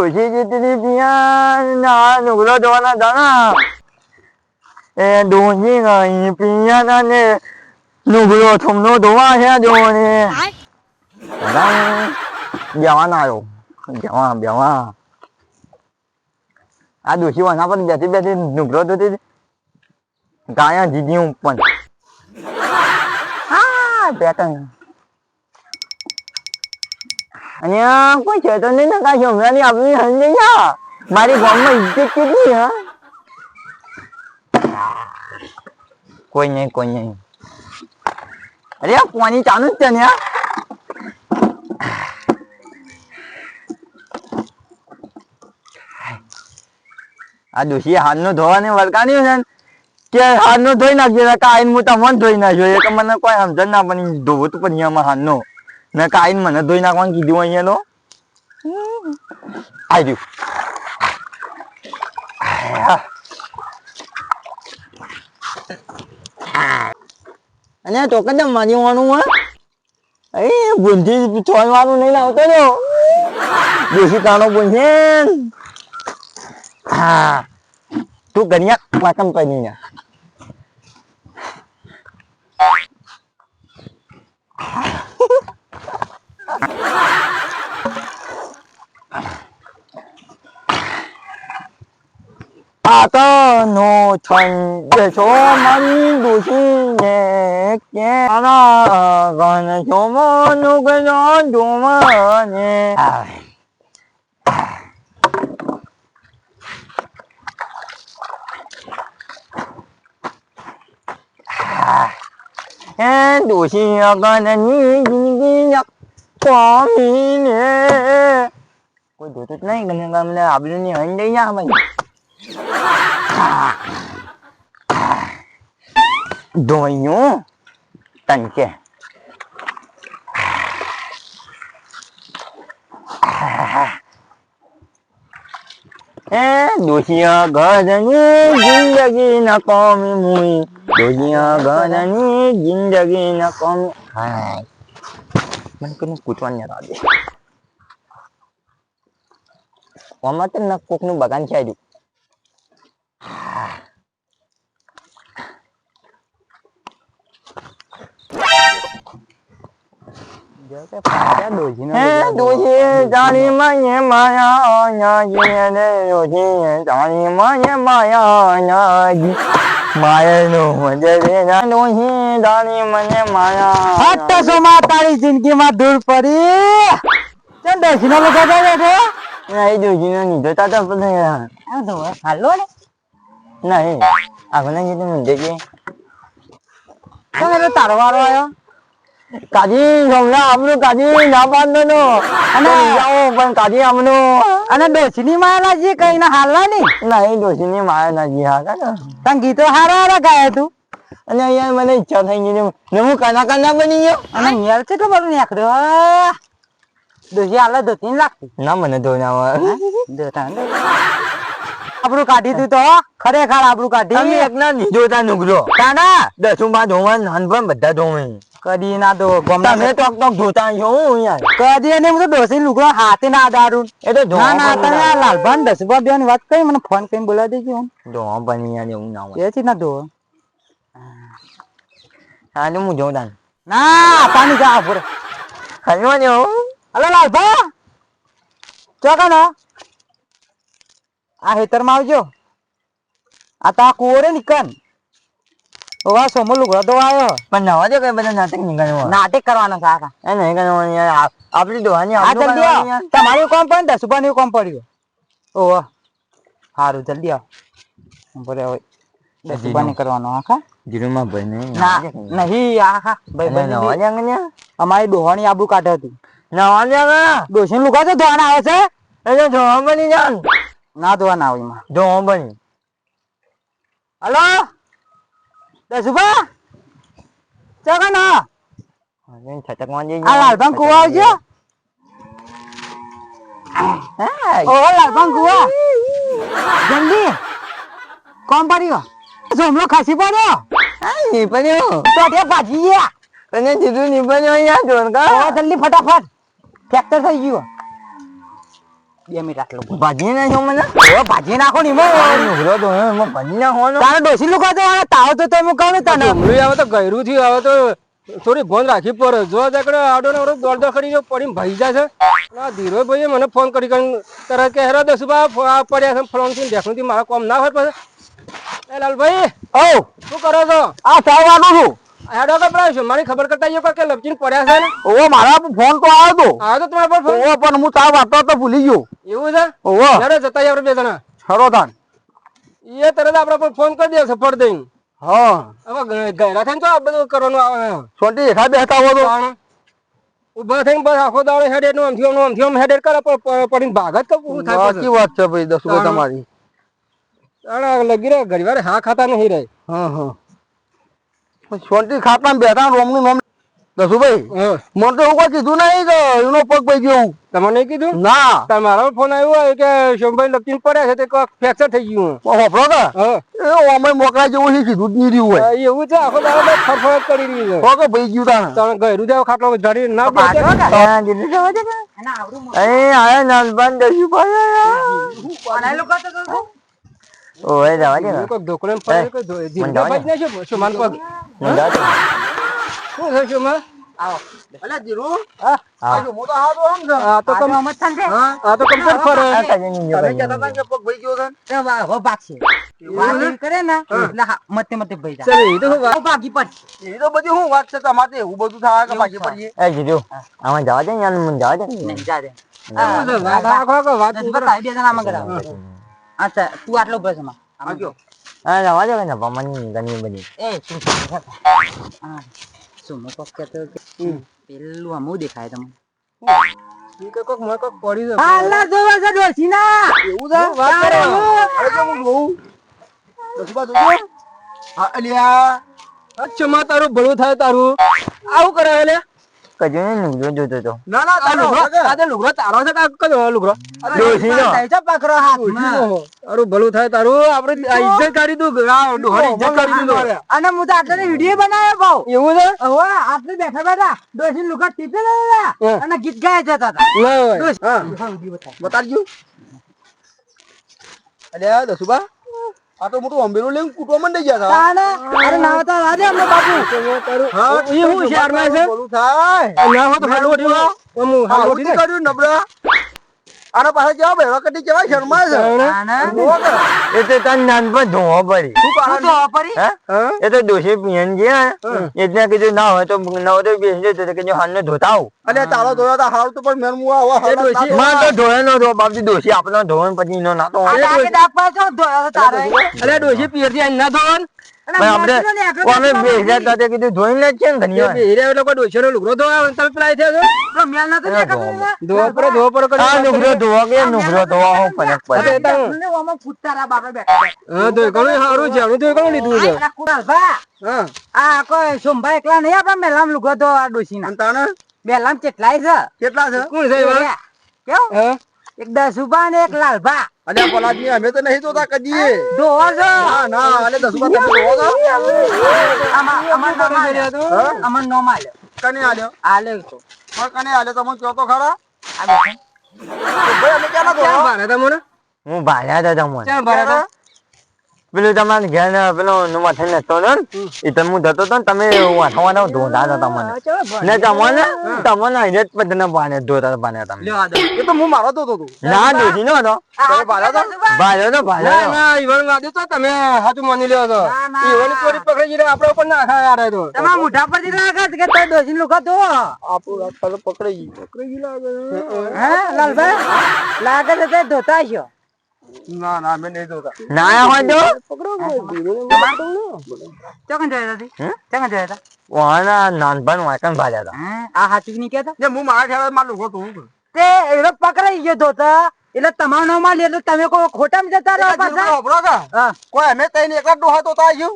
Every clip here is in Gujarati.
ડોશી જીતની પિયા નુગરો જોવાના દાણા એ ડોશી ગઈ પિયા ને નુગરો થોમનો ધોવા છે જોને જવાના આવ્યો જવા આ ડોશી વાના પર બેઠી બેઠી નુગરો ધોતી ગાયા જીજી ઉપર હા બેઠા અને કોઈ છે તો નહીં ને કાંઈ હમણાંની આપણી હંજઈ ના મારી ગામમાં ઇજ્જત કેટલી હા કોઈ નહીં અરે પાણી ચાલુ જ છે ને આ ડોશી હાથનો ધોવાને વળકાની છે કે હાથનો ધોઈ નાખજે કાઈન હું તમને ધોઈ નાખ્યો એ કે મને કોઈ સમજણ ના પણ ધોવું તો પણ આમાં હાથનો ને કાઈન મને ધોઈ નાખવાનું કીધું અહીંયા આવી અને તો કદમ મારી વાનું હા એ ભૂંધી છોડવાનું નહીં લાવતો ને દેશી કાનો ભૂંધે હા તું ગણ્યા પાકમ પડી ને આતો નો છંદ છો મન દુશીને કે આના ગન છો મન ગનો જોમને એ દોશી અગનની જિંદગી કોમીને કોઈ દોતું જ નહીં ગમે ગમને આબલુની હંડઈ ના ભાઈ ધોયું તનકે એ દોશિયા ઘરની જિંદગી ના કોમી મુઈ દોશિયા ઘરની જિંદગી ના કોમી હા મને કોઈ પૂછવાનું યાદ આવે આમાં તો ન કોક નું બગાન છે આજુ જાણી માય માયા જાણી માય માયા જાણી મને માયા સોમા તારી જિંદગી માં દૂર પડી દર્શન નહીં દોશી નો નીધો તા હાલો ને નહીં આપણે કીધું દેખીએ તારો વારો આવ્યો કાજી હમણાં આપણું કાજી ના પાડનો નો અને જાઓ પણ કાજી આમનું અને ડોશીની માયા નાજી કઈ ના હાલવા નહીં ડોશીની માયા નાજી હા કા તને ગીતો હારા ગાયા તું અને અહીંયા મને ઈચ્છા થઈ ગઈ ને હું કાના બની ગયો અને યાર કેટલું બધું નીકળ્યો ડોશી હાલ ધોતી લાગતી ના મને ધોઈ ના આપણું કાઢી તું તો ખરેખર આપણું કાઢી એક ના જોતા નુકરો તાના 10 માં ધોવા નાનપણ બધા ધોવે કદી ના દો તમે ટોક ધોતા છો યાર કદી ને હું તો ડોસી લુગડો હાથે ના દારૂ એ તો ધોવા ના તને લાલભાન 10 રૂપિયા ની વાત કરી મને ફોન કરીને બોલાવી દેજો ધોવા બની યાર એવું ના હોય એ ચી ના ધો હાલે હું જોઉં તાન ના પાણી જા પૂરે ખાજો ને હલો લાલભા ચોકા ના આ હેતર માં આવજો આ તા કુવરે નિકન ઓવા સોમો લુગડો તો આવ્યો પણ નવા દે કઈ બધા નાટક નીકળ્યો નાટક કરવાનો કાકા એ નહીં કરવાનું યાર આપડી દોવાની આ જલ્દી તમારી કોમ પણ 10 રૂપિયા ની કોમ પડ્યો ઓવા સારું જલ્દી આવ બરે હોય 10 રૂપિયા ની કરવાનો આખા જીરુમાં ભાઈ નહીં ના નહીં આખા ભાઈ ભાઈ નવા જંગને અમારી દોહણી આબુ કાઢે હતી નવા જંગ દોશી લુગડો તો ધોવાના આવે છે એટલે ધોવા બની જાન ના ધોવા ના આવે એમાં ધોવા બની હલો 10 રૂપિયા ચાકા ના છટકમાં જઈ આ લાલભાન કુવા આવજો ઓ લાલભાન કુવા જલ્દી કોમ પડ્યો સોમલો ખાસી પડ્યો ની પડ્યો તો તે ભાજી ગયા તને જીરું ની પડ્યો યાર જોન કા ઓ જલ્દી ફટાફટ ટ્રેક્ટર થઈ ગયું 2 મિનિટ આટલો ભાજી નાખો મને ઓ ભાજી નાખો ને એમાં નુગરો તો એમાં ભાજી નાખવાનો તારે ડોસી લુકા તો તાવ તો તમે કહો ને તને ડુમરી આવે તો ગયરું થયું આવે તો થોડી ભોન રાખી પડે જો દેકડે આડો ને દોડ કરી પડીને ભાઈ જાય છે આ ધીરો ભાઈએ મને ફોન કરી તરત કે હેરો દસુબા પડ્યા છે ફોન થી દેખું મારા કામ ના હોય પછી એ લાલભાઈ ઓ શું કરો છો આ ચાવ વાળું છું હેડો કે પેલા છે મારી ખબર કરતા આવ્યો કે લપચીને પડ્યા છે ને ઓ મારા ફોન તો આવ્યો તો તમારા પર ફોન ઓ પણ હું ચાવ વાતો તો ભૂલી ગયો એવું છે ઓહો હેડો જતા આપણે બે જણા ખરો તાન એ તરત આપણા પર ફોન કરી દે સફળ દઈને હા હવે ગયરા થઈને તો આ બધું કરવાનું આવે છોટી એકા બેસતા હો તો ઉભા થઈને બસ આખો દાડો હેડેડ નું આમથી હેડેડ કરે પડીને ભાગત તો પૂરું થાય સાચી વાત છે ભાઈ દસુભાઈ તમારી લગી રહે ઘડીવાર હા ખાતા નહીં રહે હા હા છોટી ખાતા બેઠા રોમનું નામ દસુભાઈ મને તો એવું કોઈ કીધું નહીં કે એનો પગ પઈ ગયો તમને નહીં કીધું ના તમારો ફોન આવ્યો કે શોભાઈ લપટીને પડ્યા છે તે ફ્રેક્ચર થઈ ગયું હોપરો કે એ અમે મોકલા જેવું છે કીધું જ નહીં રહ્યું હોય એવું છે આખો દાડો ફરફર કરી રહ્યું છે પગ પઈ ગયું તાને તમે ગયરું જાવ ખાટલો જડી ના આયા નાનબાન દસુભાઈ ઓય જવા દે કોઈ ઢોકળે પડે કોઈ જીંદા બાજ ના છે સુમાન પગ શું છે સુમા આવો અલા જીરો આજો મોટો હાડો આમ છે આ તો કમ મત થાન છે આ તો કમ પર ફરે તમે કહેતા હતા કે પગ ભઈ ગયો છે તે હો ભાગશે વાડી કરે ને એટલે મતે મતે ભઈ જાય ચલે એ તો હું ભાગી પડ એ તો બધી હું વાત છે તમારે એવું બધું થાય કે ભાગી પડીએ એ જીરો આમાં જવા દે યાર મને જવા દે નહીં જા દે વાત બતાવી બે જણા આમાં કરાવ અચ્છા તું આટલો બસ માં આવજો હા જવા દે ને પમન ગની બની એ શું હા શું મો પક કે પેલું આમું દેખાય તમને ઈ કે કોક મોય કોક પડી છે હાલા જોવા છે ડોસીના એવું છે વાત કરે અરે જો હું જોઉં દસબા જોજો હા અલિયા અચ્છા માં તારું ભલું થાય તારું આવું કરે લે કજો ને જોજો તો ના ના તારો લુગરો તારો છે કા કયો લુગરો ડોસીનો તેજા પકડો હાથમાં તારું ભલું થાય તારું આપણે ઇજ્જત કાઢી દઉં ડોહરી ઇજ્જત કાઢી દઉં અને હું તો આટલે વિડિયો બનાવ્યો બહુ એવું છે હવે આટલે બેઠા બેઠા ડોસી લુગા ટીપે અને ગીત ગાય જતા હતા ના હોય હા બતાડજો અલ્યા દસુબા આ તો મોટું અંબેરો લઈને કૂટવા મંડી ગયા હતા અરે ના હતા રાજે અમને બાપુ હા એ હું શહેર માં છે બોલું થાય ના હો તો હાલો ઉઠ્યો હું હાલો ઉઠી કાઢ્યું નબળા આના પાસે કેવા બેવા કટી કેવા શર્મા છે એ તો તન નાનપણ ધોવા પડી શું કારણ ધોવા પડી એ તો દોષી પિયન ગયા એટલે કીધું ના હોય તો નવરે બેસી જતો કે હાલને ધોતા આવ અલે તારો ધોયા તા હાલ તો પણ મેન મુ આવા દોષી માં તો ધોય નો ધો બાપજી દોષી આપણો ધોવન પછી નો ના તો અલે દોષી પિયર થી ના ધોવન આપણે કોને બેસા તા કીધું ધોઈને જ છે ને ધન્યવાદ બેરે એટલે કોઈ ડોશી નો લુગરો ધોવા તમે પેલા થયો છો મેલ ના તો ધોવા પર હા નુગરો ધોવા કે નુગરો ધોવા હું ફરક પડે ઓમાં ફૂટતારા બાપા બેઠા હા તો ઘણું સારું છે હું તો ઘણું લીધું છે કુડાલભા હા આ કોઈ સોમભાઈ એકલા નહીં આપણા મેલામ લુગરો ધોવા ડોશી ના તાને મેલામ કેટલાય છે કેટલા છે કોણ છે કેવું એક દસુબા ને એક લાલભા અલે પલાજી અમે તો નહીં જોતા કદીએ ધોવો છો ના ના અલે દસુબા તમે ધોવો છો અમન નો માલ્યો કને આલ્યો આલ્યો તો પણ કને આલ્યો તમે કયો તો ખરા આ બેઠો ભાઈ અમે ક્યાં ના ધોવા ભારે તમને હું ભાડ્યા હતા તમને ક્યાં ભારે પેલું તમારે ઘેર પેલો માથે નતો ને એ તમે હું જતો હતો ને તમે વાઠવાના ધોતા હતા તમને ને તમને એને જ બધને પાને ધોતા પાને તમે એ તો હું મારો ધોતો હતો ના દોધી નો હતો ભાડ્યો ના ઈવન વાદે તો તમે હાથું માની લ્યો છો ઈવન ચોરી પકડી જઈને આપણા ઉપર ના ખાય તો તમારા મુઠા પર થી લાગે કે તો દોધી લુકા તો આપણું રાત પકડી ગઈ લાગે હે લાલભાઈ લાગે છે તે ધોતા છો ના ના મેં નહીં ધોતા ના હોય તો પકડો ચોકન જોયા હતા ચોકન જોયા હતા વાના નાનપણ વાકન ભાડ્યા હતા આ હાચી ની કેતા હું મારા ખ્યાલ માં લુગો તો તે એનો પકડાઈ ગયો ધોતા એટલે તમારો નામ માં લે તમે કોઈ ખોટા માં જતા રહો પાછા કોઈ અમે તઈને એકલા ડોહા તો આવ્યું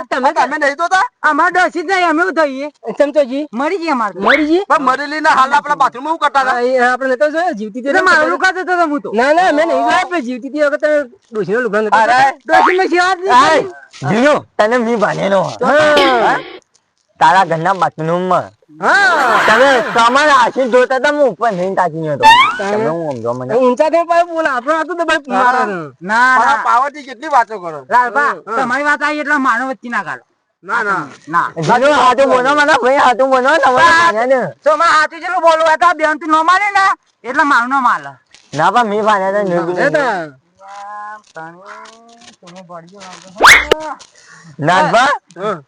તમે નહીં તો અમાર ડોસી જાય અમે થઈએ ચમચોજી મરી ગઈ અમાર મરી ગઈ પણ મરેલી ના હાલ આપણા બાથરૂમ માં કરતા હતા આપણે નતો જોયો જીવતી હતી મારો લુકા જતો તો હું તો ના ના મેં નહીં જોયો જીવતી હતી વખત ડોસી નો લુગડા નતો ડોસી માં સેવા જીનો તને મી બાનેનો તારા ઘરના બાથરૂમ માં હા તમે તમારે આશી જોતા હતા હું ઉપર નહીં તાકી હતો તમે હું સમજો મને ઊંચા થઈને પાછું બોલે આપણે હતું તો ભાઈ મારે છે. ના પાવર થી કેટલી વાતો કરો લાલબા તમારી વાત આવી એટલે માનવ વચ્ચે ના ગાળો ના ના ના જીનું હાથું બોલો મને ભાઈ હાથું બોલો તમારે ભાણ્યા ને તો માં હાથું જેટલું બોલવું હોય તો આ બેન તું ન માને ને એટલે મારું ન માલે ના પણ મેં ભાણ્યા એ હતા નાનબા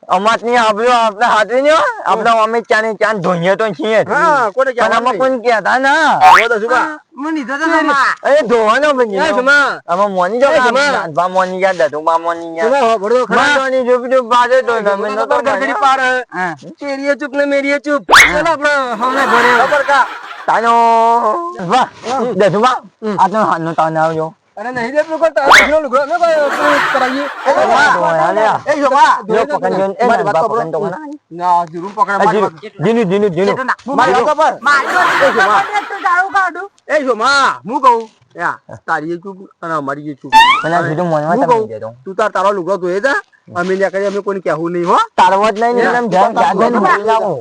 અમાત ની આપણું આપણા હાથવી ને આપણા અમે ચાને ચાન ધોઈએ તો છીએ જ. હા કોને પણ આમાં કોણ કહેતા ના અરે ધોવાનો બની એ સુમા આમાં મોની જો એ સુમા. નાનબા મોની ગયા દધુબા મોની ગયા સુમા હો ભરતો ખરા મારોની જુબ જુબ બાજે તો તમે તો નતો ગરગડી પાર ચેરીએ ચૂપ ને મેરીએ ચૂપ ચાલો આપણે હવને ભરે ખબર કા તાનો વાહ દધુબા આ તો હાનો તાને આવજો અરે નહીં રે લોકો તારો હીરો લુગડો અમે કોઈ કરાવીએ એ જોવા જો પકડજો એ મારી વાત નાનબા સાંભળો. પકડજો મને ના જરૂર પકડે મારી વાત. જીનું જીનું જીનું મારી વાત સાંભળ. એ જો માં હું કહું યા તારી એ ચૂપ અને અમારી એ ચૂપ મને કીધું મોનમાં હું તમે કહું દેતો તું તારો લુગડો ધોઈ જા અમે ત્યાં કરી અમે કોઈને કહેવું નહીં હો તારવો જ નહીં ને એમ ધ્યાન જાગો ને ભૂલી જાઓ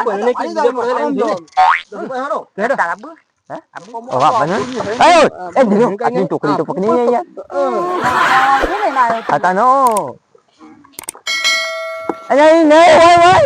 બોલને કે બીજે પડે લઈને જઈએ. વાહ બને એ જીનું આટલી ટોકરી તો પકડી નહીં યાર હતા નો અરે નહીં હોય